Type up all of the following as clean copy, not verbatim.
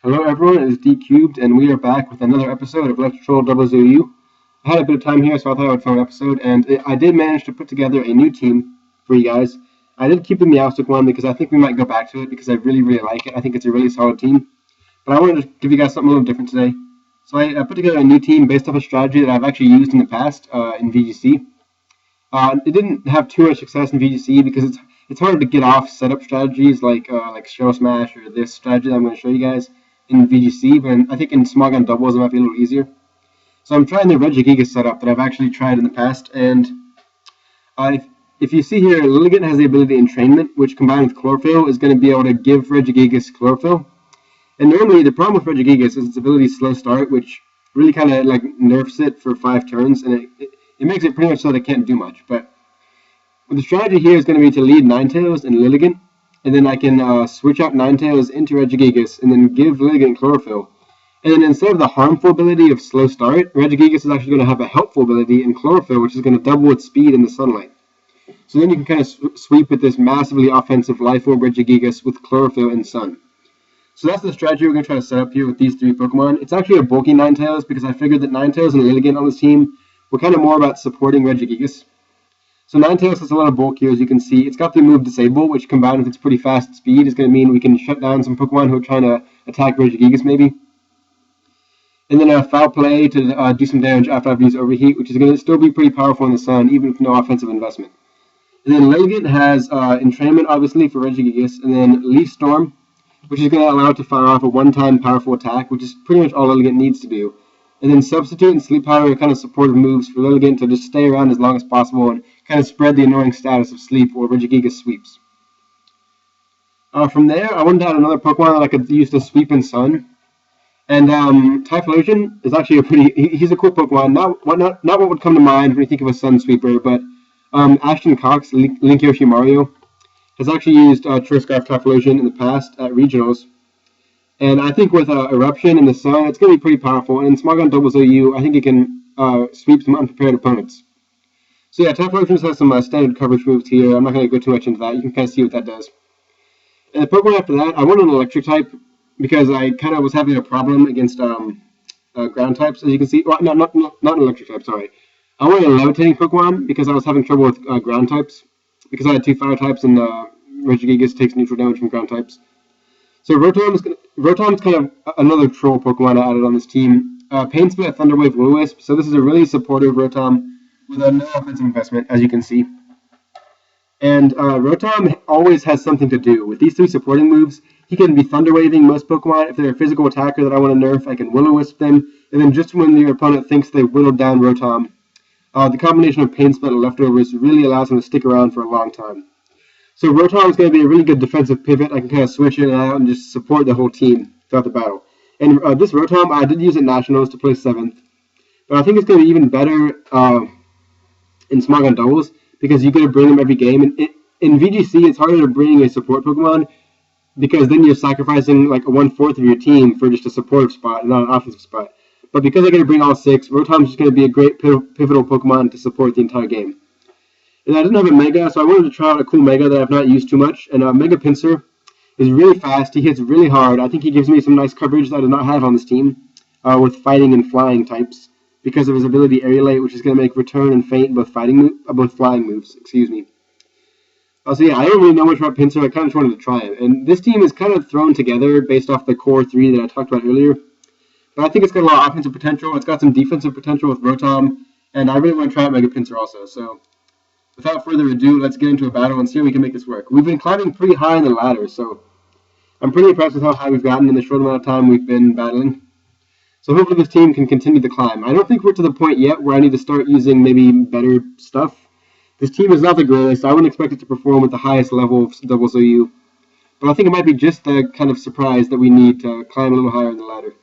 Hello everyone, it is D Cubed, and we are back with another episode of Let's Troll ZOU. I had a bit of time here, so I thought I would film an episode, and I did manage to put together a new team for you guys. I did keep the Meowstic one because I think we might go back to it because I really like it. I think it's a really solid team. But I wanted to give you guys something a little different today. So I put together a new team based off a strategy that I've actually used in the past in VGC. It didn't have too much success in VGC because it's hard to get off setup strategies like Shell Smash or this strategy that I'm going to show you guys in VGC, but I think in small gun doubles it might be a little easier. So I'm trying the Regigigas setup that I've actually tried in the past, and if you see here, Lilligant has the ability Entrainment, which combined with Chlorophyll is going to be able to give Regigigas Chlorophyll. And normally the problem with Regigigas is its ability Slow Start, which really kind of like nerfs it for 5 turns, and it makes it pretty much so that it can't do much. But the strategy here is going to be to lead Ninetales and Lilligant, and then I can switch out Ninetales into Regigigas, and then give Lilligant Chlorophyll. And then instead of the harmful ability of Slow Start, Regigigas is actually going to have a helpful ability in Chlorophyll, which is going to double its speed in the sunlight. So then you can kind of sweep with this massively offensive Life Orb Regigigas with Chlorophyll and Sun. So that's the strategy we're going to try to set up here with these 3 Pokemon. It's actually a bulky Ninetales because I figured that Ninetales and Lilligant on this team were kind of more about supporting Regigigas. So Ninetales is a little bulkier, as you can see. It's got the move Disable, which combined with its pretty fast speed is going to mean we can shut down some Pokemon who are trying to attack Regigigas maybe. And then Foul Play to do some damage after I've used Overheat, which is going to still be pretty powerful in the sun, even with no offensive investment. And then Lilligant has Entrainment, obviously, for Regigigas, and then Leaf Storm, which is going to allow it to fire off a one-time powerful attack, which is pretty much all Lilligant needs to do. And then Substitute and Sleep Powder are kind of supportive moves for Lilligant to just stay around as long as possible and kind of spread the annoying status of Sleep or Regigigas sweeps. From there, I wanted to add another Pokemon that I could use to sweep in Sun. And Typhlosion is actually he's a cool Pokemon. Not what would come to mind when you think of a Sun Sweeper, but Ashton Cox, Link Yoshi Mario, has actually used Triscarf Typhlosion in the past at regionals. And I think with Eruption in the Sun, it's going to be pretty powerful. And in Small Gun Doubles OU, I think it can sweep some unprepared opponents. So yeah, Typhlosion just has some standard coverage moves here. I'm not going to go too much into that. You can kind of see what that does. And the Pokemon after that, I wanted an Electric type because I kind of was having a problem against ground types, as you can see. Well, not an Electric type, sorry. I wanted a Levitating Pokemon because I was having trouble with ground types. Because I had 2 fire types and Regigigas takes neutral damage from ground types. So Rotom's kind of another troll Pokemon I added on this team. Pain Split, Thunder Wave, Will-O-Wisp. So this is a really supportive Rotom with no offensive investment, as you can see. And Rotom always has something to do. With these 3 supporting moves, he can be Thunder Waving most Pokemon. If they're a physical attacker that I want to nerf, I can Will-O-Wisp them. And then just when your opponent thinks they've whittled down Rotom, the combination of Pain Split and Leftovers really allows him to stick around for a long time. So Rotom is going to be a really good defensive pivot. I can kind of switch in and out and just support the whole team throughout the battle. And this Rotom, I did use at Nationals to place 7th. But I think it's going to be even better in Small Gun Doubles because you get to bring them every game. And in VGC, it's harder to bring a support Pokemon because then you're sacrificing like 1/4 of your team for just a supportive spot and not an offensive spot. But because I get to bring all 6, Rotom's just going to be a great pivotal Pokemon to support the entire game. And I didn't have a Mega, so I wanted to try out a cool Mega that I've not used too much. And Mega Pinsir is really fast. He hits really hard. I think he gives me some nice coverage that I did not have on this team with fighting and flying types because of his ability Aerialate, which is going to make Return and Feint both flying moves. Excuse me. So yeah, I don't really know much about Pinsir. I kind of just wanted to try it. And this team is kind of thrown together based off the core 3 that I talked about earlier. But I think it's got a lot of offensive potential. It's got some defensive potential with Rotom. And I really want to try out Mega Pinsir also. So without further ado, let's get into a battle and see how we can make this work. We've been climbing pretty high in the ladder, so I'm pretty impressed with how high we've gotten in the short amount of time we've been battling. So hopefully this team can continue the climb. I don't think we're to the point yet where I need to start using maybe better stuff. This team is not the greatest, so I wouldn't expect it to perform at the highest level of Doubles OU. But I think it might be just the kind of surprise that we need to climb a little higher in the ladder.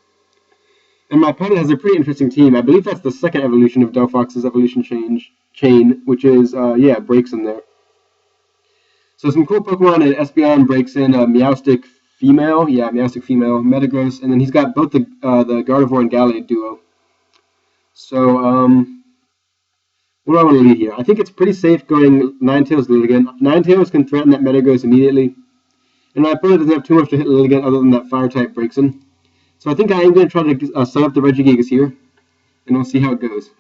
And my opponent has a pretty interesting team. I believe that's the 2nd evolution of Delphox's evolution chain, which is, breaks in there. So some cool Pokemon in Espeon breaks in Meowstic female, Meowstic female, Metagross, and then he's got both the Gardevoir and Gallade duo. So, what do I want to lead here? I think it's pretty safe going Ninetales Lilligant. Ninetales can threaten that Metagross immediately, and my opponent doesn't have too much to hit Lilligant other than that Fire-type breaks in. So I think I am going to try to set up the Regigigas here, and we'll see how it goes.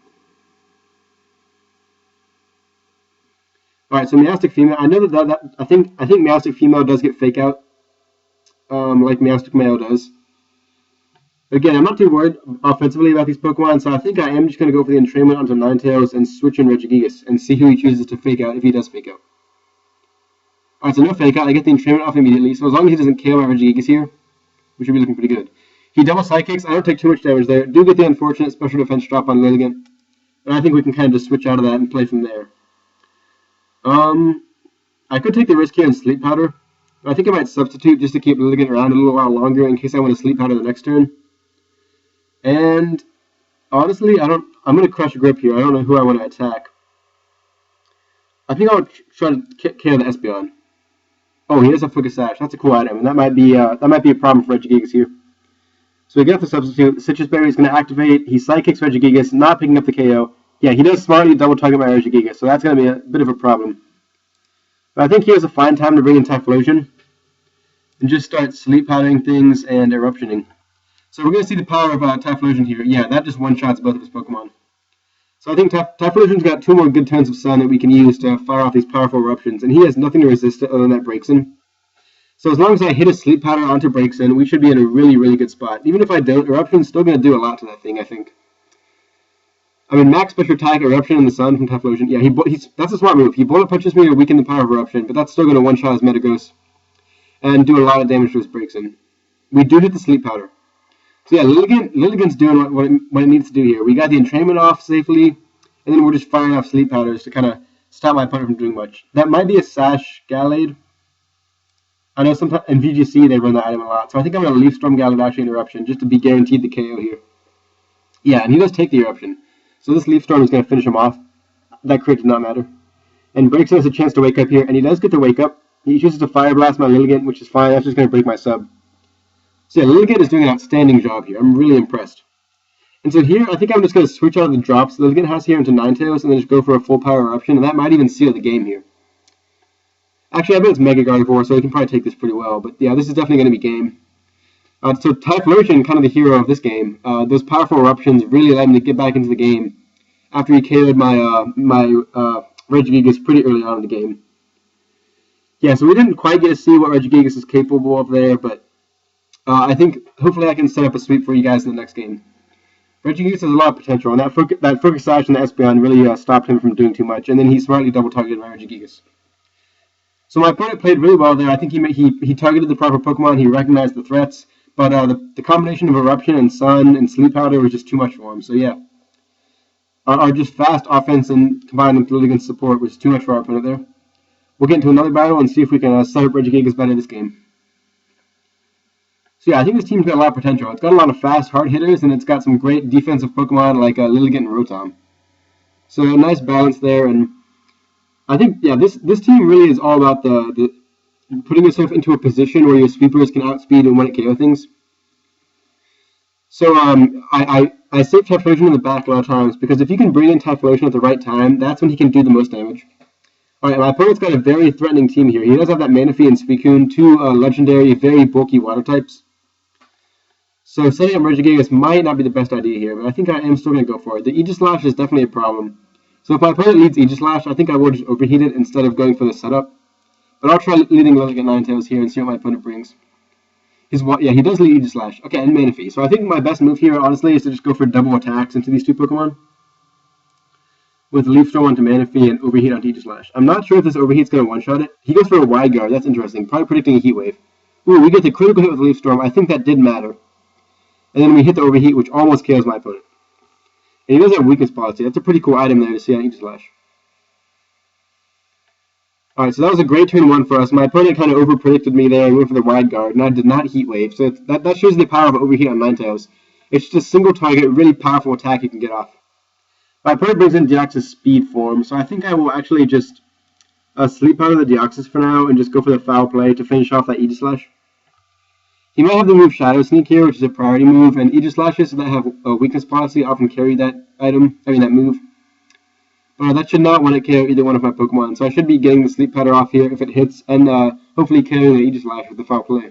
All right, so Meowstic female. I know that I think Meowstic female does get fake out, like Meowstic male does. But again, I'm not too worried offensively about these Pokemon, so I think I am just going to go for the entrainment onto Ninetales and switch in Regigigas and see who he chooses to fake out if he does fake out. All right, so no fake out. I get the entrainment off immediately. So as long as he doesn't KO my Regigigas here, we should be looking pretty good. He double Psychics. I don't take too much damage there. Do get the unfortunate special defense drop on Lilligant, and I think we can kind of just switch out of that and play from there. I could take the risk here and Sleep Powder. I think I might substitute just to keep Lilligant around a little while longer in case I want to Sleep Powder the next turn. And honestly, I'm going to Crush Grip here. I don't know who I want to attack. I think I'll try to KO the Espeon. Oh, he does have Focus Sash. That's a cool item, and that might be a problem for Regigigas here. So we get the substitute. Citrus Berry is going to activate. He Psychics Regigigas, not picking up the KO. Yeah, he does smartly double target my Regigigas, so that's going to be a bit of a problem. But I think he has a fine time to bring in Typhlosion and just start Sleep Powdering things and Eruptioning. So we're going to see the power of Typhlosion here. Yeah, that just one-shots both of his Pokemon. So I think Typhlosion's got 2 more good turns of Sun that we can use to fire off these powerful eruptions, and he has nothing to resist it other than that Breaksin. So as long as I hit a Sleep Powder onto Breaksin, we should be in a really, really good spot. Even if I don't, Eruption's still going to do a lot to that thing, I think. I mean, max special attack, Eruption in the Sun from Typhlosion. Yeah, that's a smart move. He Bullet Punches me to weaken the power of Eruption, but that's still going to one-shot his Metagross and do a lot of damage to his Breaksin. We do hit the Sleep Powder. So yeah, Lilligant's doing what it needs to do here. We got the entrainment off safely, and then we're just firing off Sleep Powders to kind of stop my opponent from doing much. That might be a Sash Gallade. I know sometimes in VGC they run that item a lot, so I think I'm going to Leaf Storm Gallade actually in Eruption just to be guaranteed the KO here. Yeah, and he does take the Eruption. So this Leaf Storm is going to finish him off. That crit did not matter. And Breaksin has a chance to wake up here, and he does get to wake up. He chooses to Fire Blast my Lilligant, which is fine. That's just going to break my sub. So yeah, Lilligant is doing an outstanding job here. I'm really impressed. And so here, I think I'm just going to switch out the drops Lilligant has here into Ninetales and then just go for a full power Eruption, and that might even seal the game here. Actually, I bet it's Mega Gardevoir, so we can probably take this pretty well. But yeah, this is definitely going to be game. So Typhlosion, kind of the hero of this game. Those powerful Eruptions really allowed me to get back into the game after he KO'd my Regigigas pretty early on in the game. Yeah, so we didn't quite get to see what Regigigas is capable of there, but I think hopefully I can set up a sweep for you guys in the next game. Regigigas has a lot of potential, and that Focus Sash and the Espeon really stopped him from doing too much, and then he smartly double targeted my Regigigas. So my opponent played really well there. I think he targeted the proper Pokemon, he recognized the threats, but the combination of Eruption and Sun and Sleep Powder was just too much for him. So yeah, our just fast offense and combined with Lilligant's support was too much for our opponent there. We'll get into another battle and see if we can set up Regigigas better this game. So yeah, I think this team's got a lot of potential. It's got a lot of fast, hard hitters, and it's got some great defensive Pokemon like Lilligant and Rotom. So a nice balance there, and I think yeah, this team really is all about the putting yourself into a position where your sweepers can outspeed and one-hit KO things. So I save Typhlosion in the back a lot of times because if you can bring in Typhlosion at the right time, that's when he can do the most damage. Alright, my opponent's got a very threatening team here. He does have that Manaphy and Suicune, 2 legendary, very bulky water types. So setting up Regigigas might not be the best idea here, but I think I am still going to go for it. The Aegislash is definitely a problem. So if my opponent leads Aegislash, I think I will just overheat it instead of going for the setup. But I'll try leading Lilligant Ninetales here and see what my opponent brings. Yeah, he does lead Aegislash. Okay, and Manaphy. So I think my best move here, honestly, is to just go for double attacks into these 2 Pokemon. With Leaf Storm onto Manaphy and Overheat onto Aegislash. I'm not sure if this Overheat's going to one-shot it. He goes for a Wide Guard. That's interesting. Probably predicting a Heat Wave. Ooh, we get the critical hit with Leaf Storm. I think that did matter. And then we hit the Overheat, which almost kills my opponent. And he does have Weakness Policy. That's a pretty cool item there to see on Aegislash. Alright, so that was a great turn 1 for us. My opponent kind of over-predicted me there and went for the Wide Guard, and I did not Heat Wave. So that shows the power of Overheat on Ninetales. It's just a single target, really powerful attack you can get off. My opponent brings in Deoxys Speed form, so I think I will actually just Sleep Powder the Deoxys for now and just go for the Foul Play to finish off that Aegislash. He might have the move Shadow Sneak here, which is a priority move, and Aegislashes that have a Weakness Policy often carry that that move. But that should not want to KO either one of my Pokemon, so I should be getting the Sleep Powder off here if it hits, and hopefully KOing the Aegislash with the Foul Play.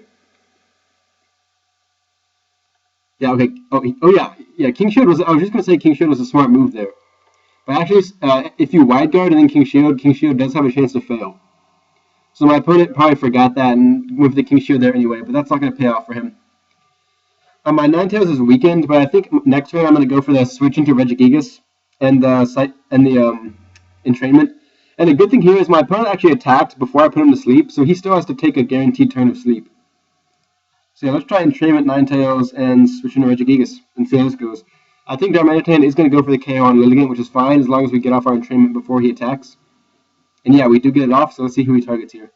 Yeah, okay. Yeah. King Shield was. I was just gonna say King Shield was a smart move there. But actually, if you wide guard and then King Shield does have a chance to fail. So my opponent probably forgot that and moved the King Shield there anyway. But that's not gonna pay off for him. My Ninetales is weakened, but I think next turn I'm gonna go for the switch into Regigigas and the entrainment. And the good thing here is my opponent actually attacked before I put him to sleep, so he still has to take a guaranteed turn of sleep. So yeah, let's try Entrainment Ninetales and switch into Regigigas and see how this goes. I think Darmanitan is going to go for the KO on Lilligant, which is fine as long as we get off our entrainment before he attacks. And yeah, we do get it off, so let's see who he targets here.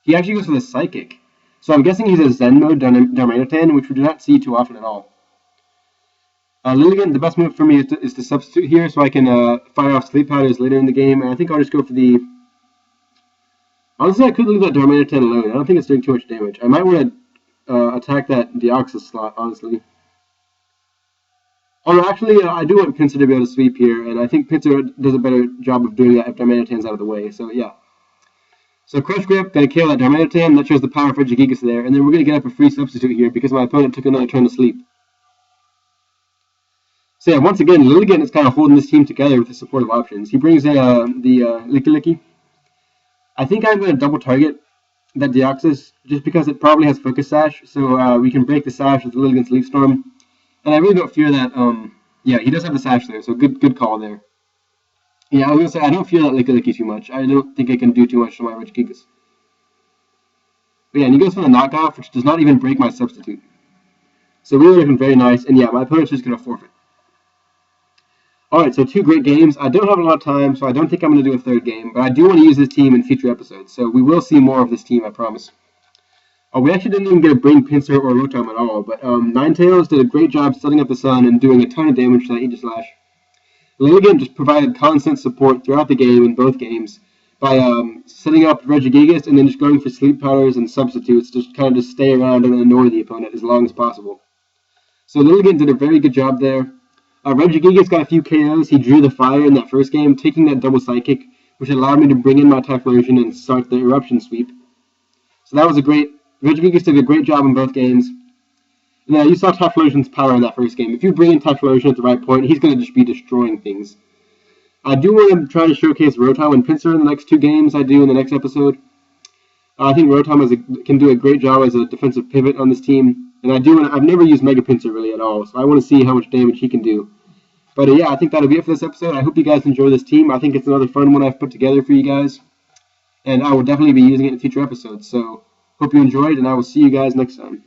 He actually goes for the Psychic. So I'm guessing he's a Zen mode Darmanitan, which we do not see too often at all. Lilligant, the best move for me is to substitute here so I can fire off Sleep Powders later in the game. And I think I'll just go for the... Honestly, I could leave that Darmanitan alone. I don't think it's doing too much damage. I might want to attack that Deoxys slot, honestly. Oh, actually, I do want Pinsir to be able to sweep here, and I think Pinsir does a better job of doing that if Darmanitan's out of the way, so yeah. So Crush Grip, gonna kill that Darmanitan, that shows the power of Regigigas there, and then we're gonna get up a free substitute here because my opponent took another turn to sleep. So yeah, once again, Lilligant is kind of holding this team together with the supportive options. He brings in the Licky. I think I'm gonna double target that Deoxys, just because it probably has Focus Sash, so we can break the Sash with Lilligant's Leaf Storm. And I really don't fear that, yeah, he does have the Sash there, so good call there. Yeah, I was going to say, I don't fear that Licky too much. I don't think I can do too much to my Regigigas. But yeah, and he goes for the knockoff, which does not even break my substitute. So really looking very nice, and yeah, my opponent's just going to forfeit. Alright, so 2 great games. I don't have a lot of time, so I don't think I'm going to do a third game, but I do want to use this team in future episodes, so we will see more of this team, I promise. Oh, we actually didn't even get to bring Pinsir or Rotom at all, but Ninetales did a great job setting up the sun and doing a ton of damage to that Aegislash. Lilligant just provided constant support throughout the game in both games by setting up Regigigas and then just going for Sleep Powders and substitutes to kind of just stay around and annoy the opponent as long as possible. So Lilligant did a very good job there. Regigigas got a few KOs. He drew the fire in that first game, taking that double Psychic, which allowed me to bring in my Typhlosion and start the Eruption sweep. So that was a great... Regigigas did a great job in both games. And you saw Typhlosion's power in that first game. If you bring in Typhlosion at the right point, he's going to just be destroying things. I do want to try to showcase Rotom and Pinsir in the next 2 games I do in the next episode. I think Rotom can do a great job as a defensive pivot on this team. And I've never used Mega Pinsir really at all, so I want to see how much damage he can do. But yeah, I think that'll be it for this episode. I hope you guys enjoy this team. I think it's another fun one I've put together for you guys. And I will definitely be using it in future episodes, so... Hope you enjoyed, and I will see you guys next time.